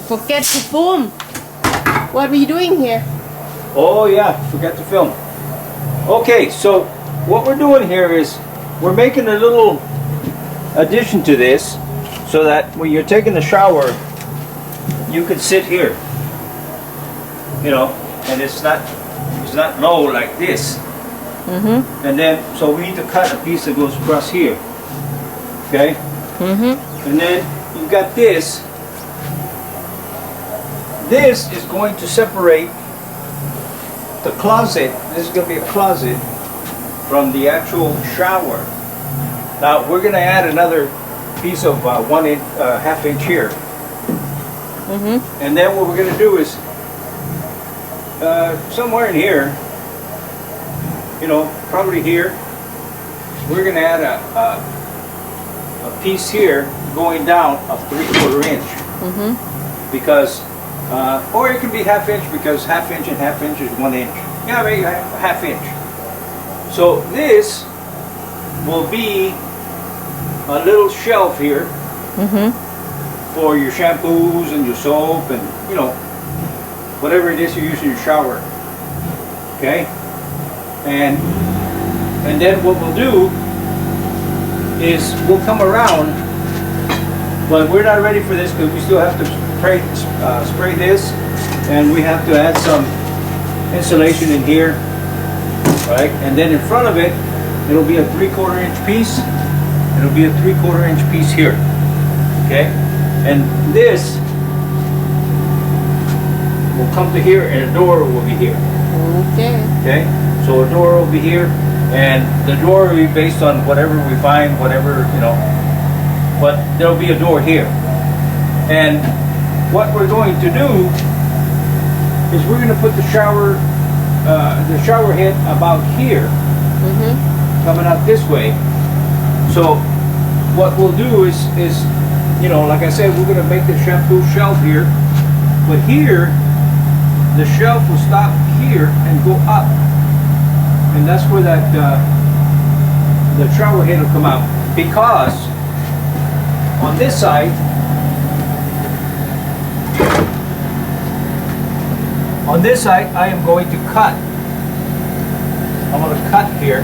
Forget to film. What are you doing here? Oh yeah, forgot to film. Okay, so what we're doing here is we're making a little addition to this so that when you're taking a shower, you can sit here. You know, and it's not low like this. And then, so we need to cut a piece that goes across here. Okay? And then you've got this. This is going to separate the closet. This is going to be a closet from the actual shower. Now we're going to add another piece of 1 inch, half inch here. And then what we're going to do is somewhere in here, you know, probably here, we're going to add a piece here going down of 3/4 inch. Because, or it can be half inch, because half inch and half inch is 1 inch. Yeah, maybe half inch. So this will be a little shelf here for your shampoos and your soap and, you know, whatever it is you use in your shower. Okay? And then what we'll do is we'll come around, but we're not ready for this because we still have to spray this, and we have to add some insulation in here, right? And then in front of it, it'll be a 3/4 inch piece. It'll be a 3/4 inch piece here, okay? And this will come to here, and a door will be here. Okay. So a door will be here, and the door will be based on whatever we find, whatever, you know. But there'll be a door here. And what we're going to do is we're going to put the shower head about here, coming out this way. So what we'll do is, you know, like I said, we're going to make the shampoo shelf here, but here the shelf will stop here and go up, and that's where that the shower head will come out. Because on this side, I am going to cut. I'm going to cut here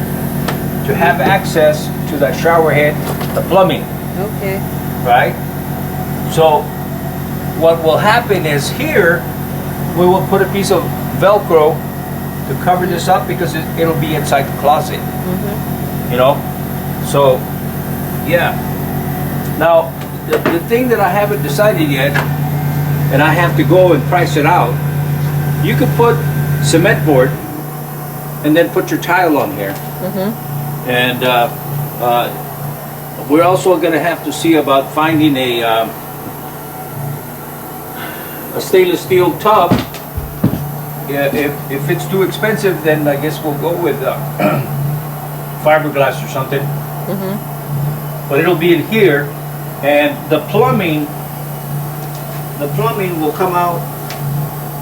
to have access to that shower head, the plumbing. Okay. Right? So what will happen is here we will put a piece of Velcro to cover this up, because it'll be inside the closet. You know? So yeah. Now the thing that I haven't decided yet, and I have to go and price it out, you could put cement board and then put your tile on here. And we're also going to have to see about finding a stainless steel tub. If it's too expensive, then I guess we'll go with fiberglass or something. But it'll be in here, and the plumbing will come out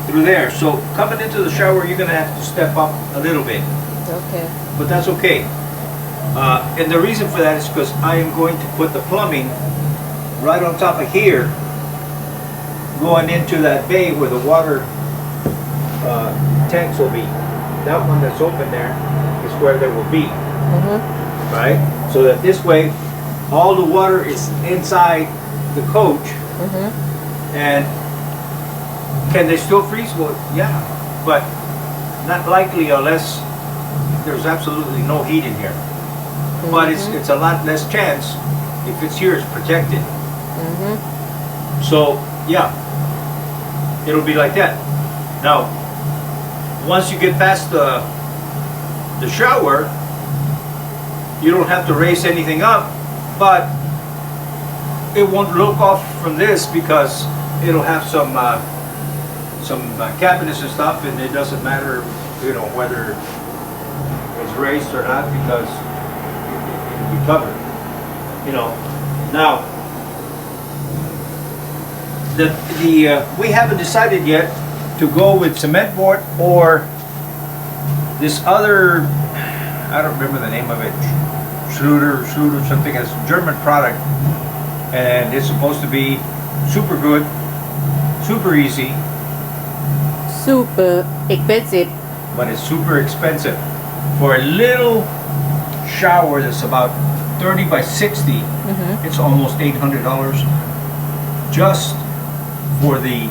through there. So coming into the shower, you're going to have to step up a little bit. Okay. But that's okay. And the reason for that is because I am going to put the plumbing right on top of here, going into that bay where the water tanks will be. That one that's open there is where they will be. Right? So that this way, all the water is inside the coach. And can they still freeze? Well, yeah, but not likely unless there's absolutely no heat in here. But it's a lot less chance if it's here, it's protected. So yeah, it'll be like that. Now, once you get past the shower, you don't have to raise anything up, but it won't look off from this because it'll have some cabinets and stuff, and it doesn't matter, you know, whether it's raised or not, because it'll be covered. You know. Now, we haven't decided yet to go with cement board or this other, I don't remember the name of it, Schluter something. It's a German product, and it's supposed to be super good, super easy, Super expensive. but it's super expensive. For a little shower that's about 30 by 60, it's almost $800 just for the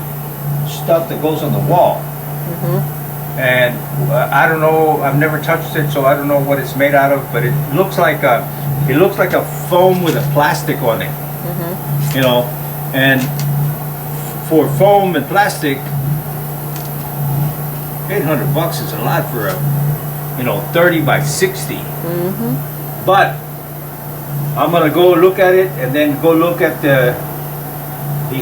stuff that goes on the wall. And I don't know, I've never touched it, so I don't know what it's made out of, but it looks like a foam with a plastic on it. You know, and for foam and plastic, $800 is a lot for a 30 by 60. But I'm gonna go look at it and then go look at the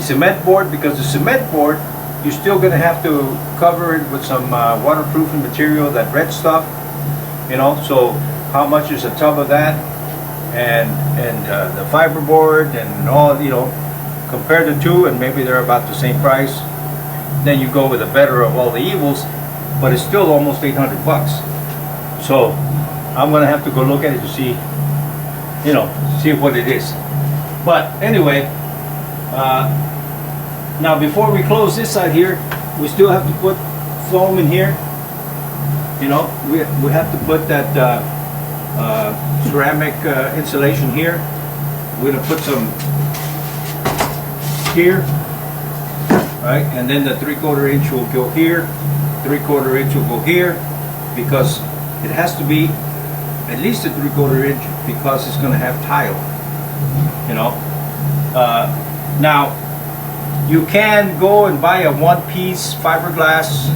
cement board, because the cement board, you're still gonna have to cover it with some waterproofing material, that red stuff, so how much is a tub of that, and the fiberboard and all, compare the two, and maybe they're about the same price. Then you go with the better of all the evils, but it's still almost $800. So I'm gonna have to go look at it to see, see what it is. But anyway, now before we close this side here, we still have to put foam in here. We have to put that ceramic insulation here. We're gonna put some here, right? And then the 3/4 inch will go here, 3/4 inch will go here, because it has to be at least a 3/4 inch, because it's gonna have tile. Now you can go and buy a one-piece fiberglass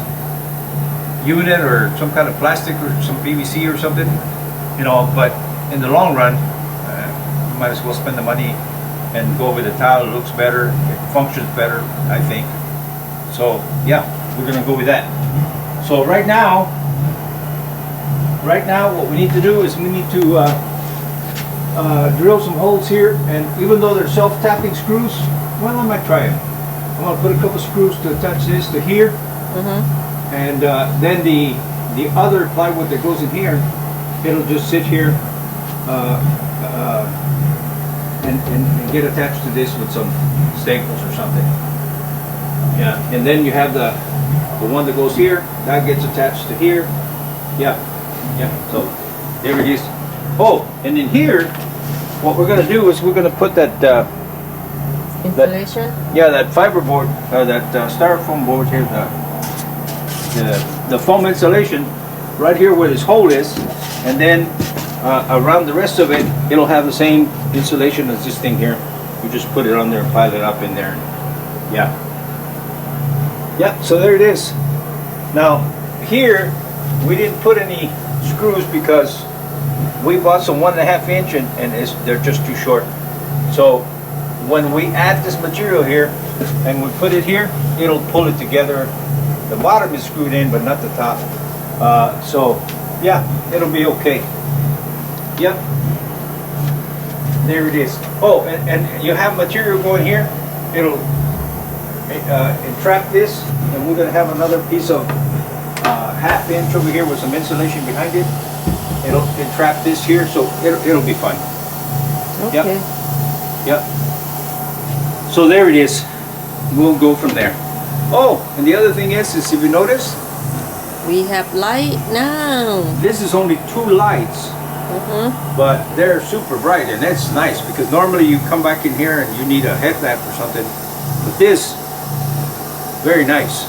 unit or some kind of plastic or some PVC or something, but in the long run, you might as well spend the money and go with the tile. It looks better, it functions better, I think. So yeah, we're gonna go with that. So right now what we need to do is we need to drill some holes here, and even though they're self-tapping screws, well, I might try it. I'm gonna put a couple screws to attach this to here, and then the other plywood that goes in here, it'll just sit here and get attached to this with some staples or something. Yeah, and then you have the one that goes here, that gets attached to here. Yeah, so there it is. Oh, and in here, what we're gonna do is we're gonna put that Insulation? that fiberboard, that styrofoam board here, the foam insulation right here where this hole is, and then around the rest of it, it'll have the same insulation as this thing here. You just put it on there and pile it up in there. Yeah, so there it is. Now here we didn't put any screws because we bought some 1.5 inch and they're just too short. So when we add this material here and we put it here, it'll pull it together. The bottom is screwed in, but not the top. So yeah, it'll be okay. Yep, there it is. Oh, and you have material going here. It'll entrap this, and we're gonna have another piece of 1/2 inch over here with some insulation behind it. It'll entrap this here, so it'll be fine. Okay. Yep. So there it is. We'll go from there. Oh, and the other thing is if you notice, We have light now. this is only 2 lights, but they're super bright, and that's nice because normally you come back in here and you need a headlamp or something. But this, very nice.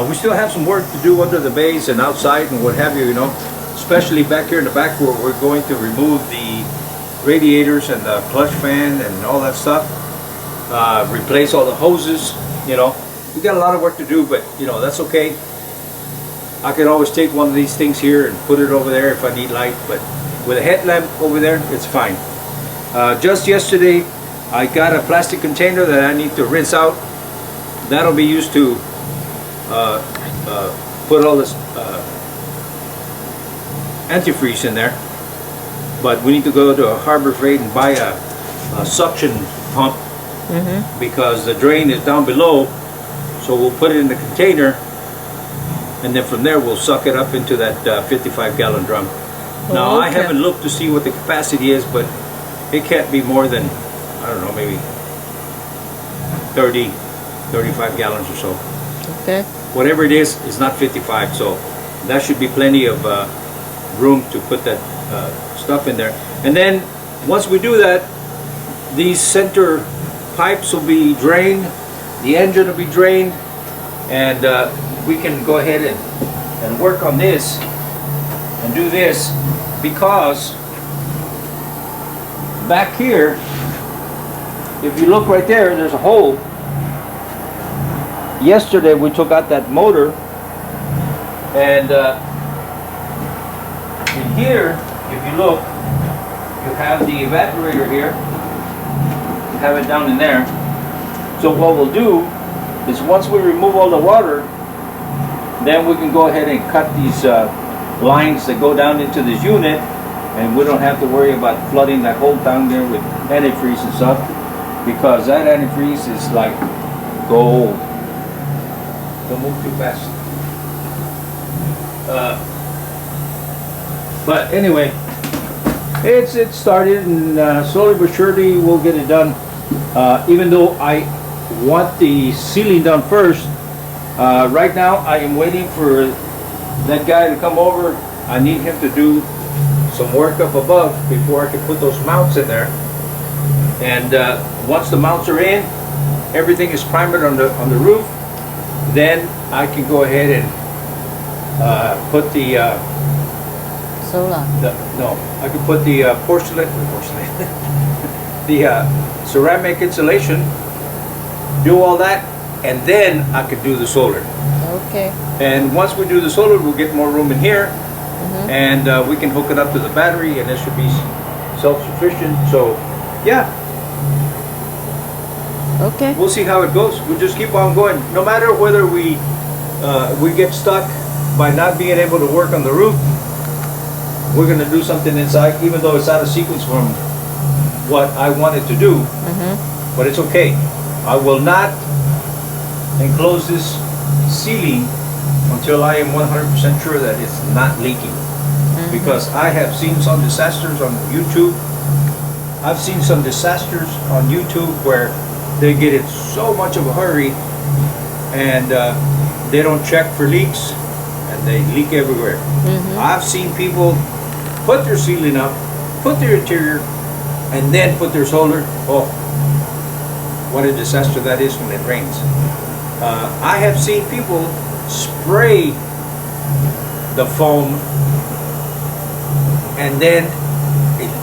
We still have some work to do under the bays and outside and what have you, especially back here in the back where we're going to remove the radiators and the clutch fan and all that stuff, replace all the hoses. We got a lot of work to do, but that's okay. I can always take one of these things here and put it over there if I need light, but with a headlamp over there, it's fine. Just yesterday I got a plastic container that I need to rinse out. That'll be used to put all this antifreeze in there, but we need to go to a Harbor Freight and buy a suction pump because the drain is down below, so we'll put it in the container and then from there we'll suck it up into that 55-gallon drum. Now I haven't looked to see what the capacity is, but it can't be more than, I don't know, maybe 30, 35 gallons or so. Okay. Whatever it is, it's not 55, so that should be plenty of room to put that stuff in there. And then once we do that, these center pipes will be drained, the engine will be drained, and we can go ahead and work on this and do this, because back here, if you look right there, there's a hole. Yesterday we took out that motor, and in here, if you look, you have the evaporator here. You have it down in there. So what we'll do is, once we remove all the water, then we can go ahead and cut these lines that go down into this unit, and we don't have to worry about flooding that whole down there with antifreeze and stuff, because that antifreeze is like gold. Don't move too fast. But anyway, it's started, and slowly but surely we'll get it done. Even though I want the ceiling done first, right now I am waiting for that guy to come over. I need him to do some work up above before I can put those mounts in there. And once the mounts are in, everything is primed on the roof, then I can go ahead and put the Solar. I can put the porcelain the ceramic insulation, do all that, and then I could do the solar. Okay. And once we do the solar, we'll get more room in here, and we can hook it up to the battery, and it should be self-sufficient. So yeah, Okay. we'll see how it goes. We'll just keep on going, no matter whether we get stuck by not being able to work on the roof. We're going to do something inside, even though it's out of sequence from what I wanted to do. But it's okay. I will not enclose this ceiling until I am 100% sure that it's not leaking. Because I have seen some disasters on YouTube. I've seen some disasters on YouTube where they get in so much of a hurry, and they don't check for leaks, and they leak everywhere. I've seen people put their ceiling up, put their interior, and then put their solar. Oh, what a disaster that is when it rains. I have seen people spray the foam, and then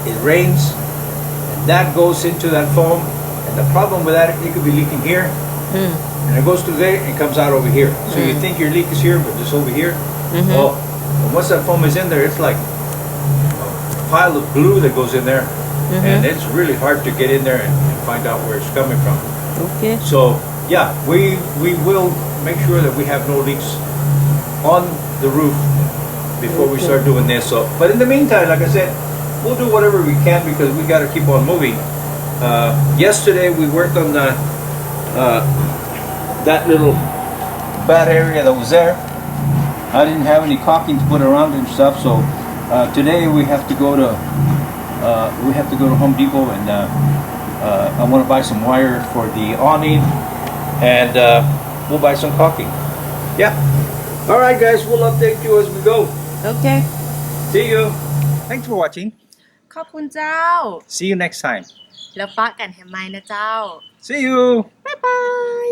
it rains, and that goes into that foam, and the problem with that, it could be leaking here, and it goes through there and comes out over here. So you think your leak is here, but it's over here. Oh, and once that foam is in there, it's like a pile of glue that goes in there, and it's really hard to get in there and find out where it's coming from. Okay. So yeah, we will make sure that we have no leaks on the roof before we start doing this. So, but in the meantime, like I said, we'll do whatever we can, because we got to keep on moving. Yesterday we worked on the that little bad area that was there. I didn't have any caulking to put around it and stuff, so today we have to go to Home Depot, and I want to buy some wire for the awning, and we'll buy some caulking. Yeah. All right, guys, we'll update you as we go. Okay. See you. Thanks for watching. ขอบคุณเจ้า See you next time. แล้วปะกันแฮมไมนะเจ้า See you.บ๊ายบาย